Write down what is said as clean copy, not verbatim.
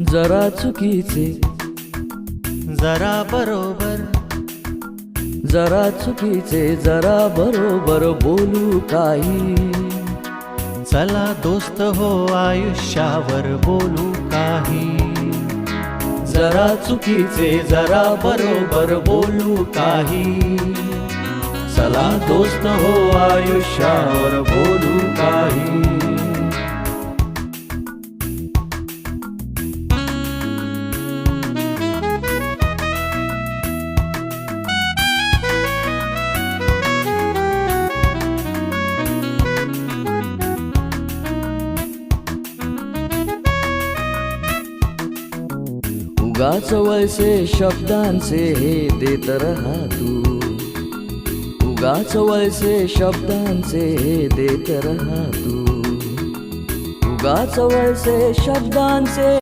जरा चुकीचे जरा बरोबर, जरा चुकीचे जरा बरोबर बोलू काही. चला दोस्त हो आयुष्यावर बोलू काही. जरा चुकीचे जरा बरोबर बोलू काही. चला दोस्त हो आयुष्यावर बोलू काही. उगाच वैसे शब्दांचे हे देत रहा तू. उगाच वैसे शब्दांचे हे देत रहा तू. उगाच वैसे शब्दांचे